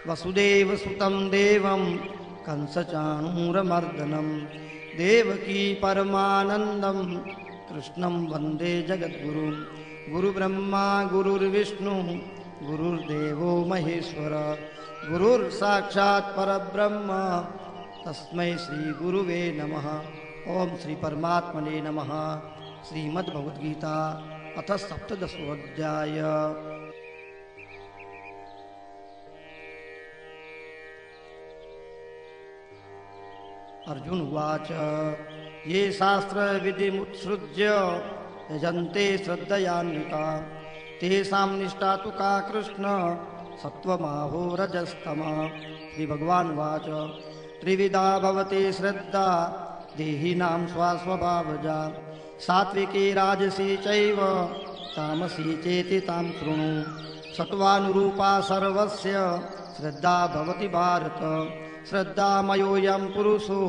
वसुदेवसुतं देवं कंसचाणूरमर्दनं देवकी परमानन्दं कृष्णं वन्दे जगद्गुरुं। गुरुब्रह्मा गुरुर्विष्णु गुरुर्देवो महेश्वर गुरुर्साक्षात् परब्रह्म तस्मै श्री गुरुवे नमः। ओम श्री परमात्मने नमः। श्रीमद्भगवद्गीता अथ सप्तदशोऽध्याय। अर्जुन उवाच ये शास्त्र विधिमुत्सृज्य यजन्ते श्रद्धयान्विता तेषां निष्ठा तु का कृष्ण सत्त्वमाहो रजस्तमः। श्री भगवान उवाच त्रिविधा भवति श्रद्धा देहिनां स्वस्वभावजा सात्विकी राजसी चैव तामसी चेति तां शृणु। सत्त्वानुरूपा सर्वस्य श्रद्धा भवति भारत। श्रद्धामयोऽयं पुरुषो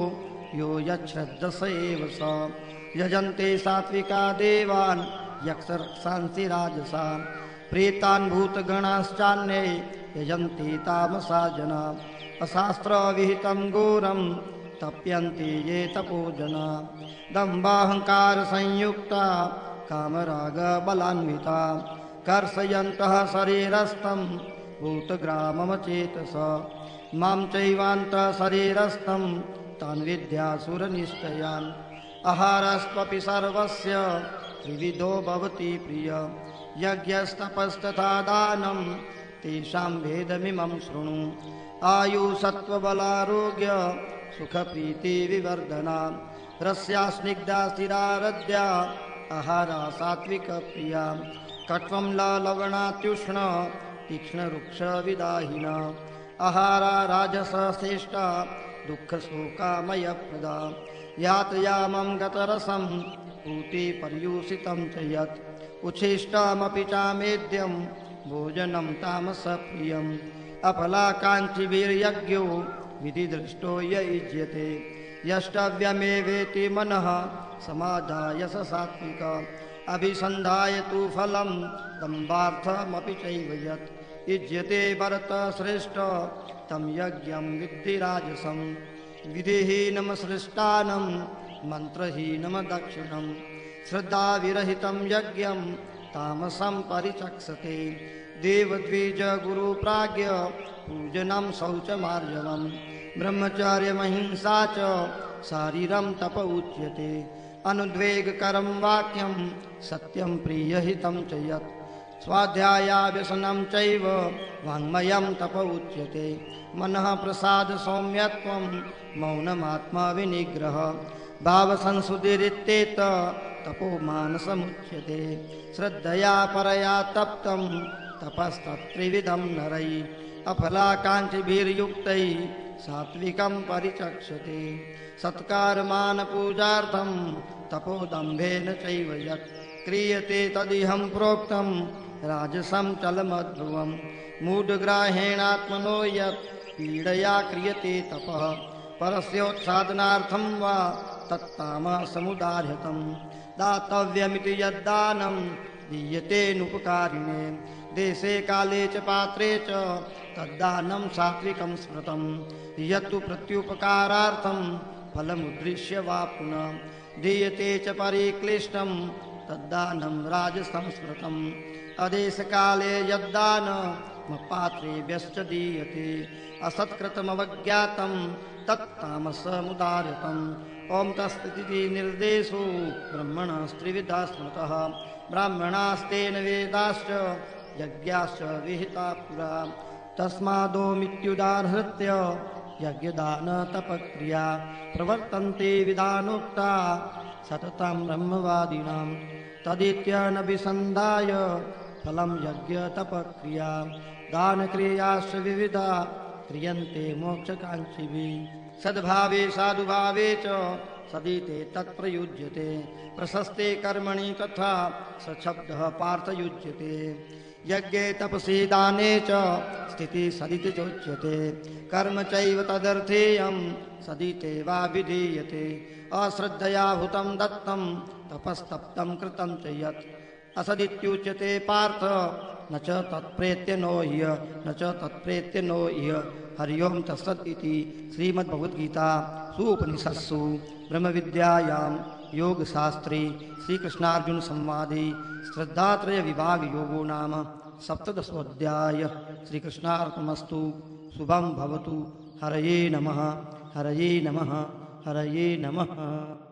यो यच्छ्रद्धः स एव स। यजन्ते सात्विका देवान् यक्षरक्षांसि राजसान् प्रेतान् भूतगणाश्चान्ये यजन्ते तामसा जना। अशास्त्रविहितं घोरं तप्यन्ते ये तपोजना। दम्भाहंकार संयुक्ता कामरागबलान्विता कर्षयन्तः शरीरस्थं भूतग्राममचेतसा। मां चैवान्तः शरीरस्थं तान् विद्यासुरनिश्चयान्। आहारस्त्वपि सर्वस्य त्रिविधो भवति प्रिय। यज्ञस्तपस्तथा दानं तेषां भेदमिमं शृणु। आयुसत्त्वबलारोग्य सुखप्रीति विवर्धना। रस्या स्निग्धा स्थिरारद्या आहारा सात्विकप्रिया। कट्वं लवणात्युष्ण तीक्ष्णरुक्षविदाहिना। आहारा राजसश्रेष्ठा दुःखशोकामयप्रदा। यात्रयामं गतरसं पूतिपर्युषितं च यत् उच्छिष्टमपि चामेद्यं भोजनं तामसप्रियम्। अफलाकाङ्क्षिभिर्यज्ञो विधिदृष्टो य युज्यते। यष्टव्यमेवेति मनः समाधाय स सात्विक। अभिसन्धाय तु फलं दम्भार्थमपि चैव यत् युज्यते भरतश्रेष्ठ तं यज्ञं विद्धि राजसं। विधिहीनमसृष्टानं मन्त्रहीनमदक्षिणं श्रद्धाविरहितं यज्ञं तामसं परिचक्षते। देवद्विज गुरुप्राज्ञ पूजनं शौचमार्जवम् ब्रह्मचर्यमहिंसा च शारीरं तप उच्यते। अनुद्वेगकरं वाक्यं सत्यं प्रियहितं च यत् स्वाध्यायाभ्यसनं चैव वाङ्मयं तप उच्यते। मनः प्रसाद सौम्यत्वं मौनमात्मा विनिग्रह भावसंसुधिरित्येत तपो मानसमुच्यते। श्रद्धया परया तप्तं तपस्तत्त्रिविधं नरै। अफलाकाङ्क्षिभिर्युक्तैः सात्विकं परिचक्षते। सत्कारमानपूजार्थं तपोदम्भेन चैव यत् क्रियते तदिहं प्रोक्तं राजसं चलमध्रुवम्। मूढग्राहेणात्मनो यत् पीडया क्रियते तपः परस्योत्साधनार्थं वा तत्तामसमुदार्यतं। दातव्यमिति यद्दानं दीयतेनुपकारिणे देशे काले च पात्रे च तद्दानं सात्विकं स्मृतं। यत्तु प्रत्युपकारार्थं फलमुद्दिश्य वा पुनः दीयते च परिक्लिष्टं तद्दानं राजसंस्मृतम्। अदेशकाले यद्दानमपात्रेभ्यश्च दीयते असत्कृतमवज्ञातं तत्तामसमुदार्यतम्। ओं तत्सदिति निर्देशो ब्रह्मणस्त्रिविधा स्मृतः। ब्राह्मणास्तेन वेदाश्च यज्ञाश्च विहिता पुरा। तस्मादोमित्युदाहृत्य यज्ञदानतपक्रिया प्रवर्तन्ते विधानोक्ता सततं ब्रह्मवादिनां। तदित्यनभिसन्धाय फलं यज्ञतपक्रिया दानक्रियाश्च विविधा क्रियन्ते मोक्षकाङ्क्षिभिः। सद्भावे साधुभावे च सदिते तत्प्रयुज्यते। प्रशस्ते कर्मणि तथा सशब्दः पार्थयुज्यते। यज्ञे तपसि दाने च स्थितिः सदिति चोच्यते। कर्म चैव तदर्थेयं सदिते वा विधीयते। अश्रद्धया हुतं दत्तं तपस्तप्तं कृतं च यत् असदित्युच्यते पार्थ न च तत्प्रेत्य नो ह्य न च तत्प्रेत्य नो ह्य हरि ओम तत्सत् इति श्रीमद्भगवद्गीता सुपनिषत्सु ब्रह्मविद्यायां योगशास्त्रे श्रीकृष्णार्जुन संवादे श्रद्धात्रय विभाग योगो नाम सप्तदशोऽध्याय। श्रीकृष्णार्पणमस्तु। शुभं भवतु। हरये नमः। हरये नमः। हरये नमः।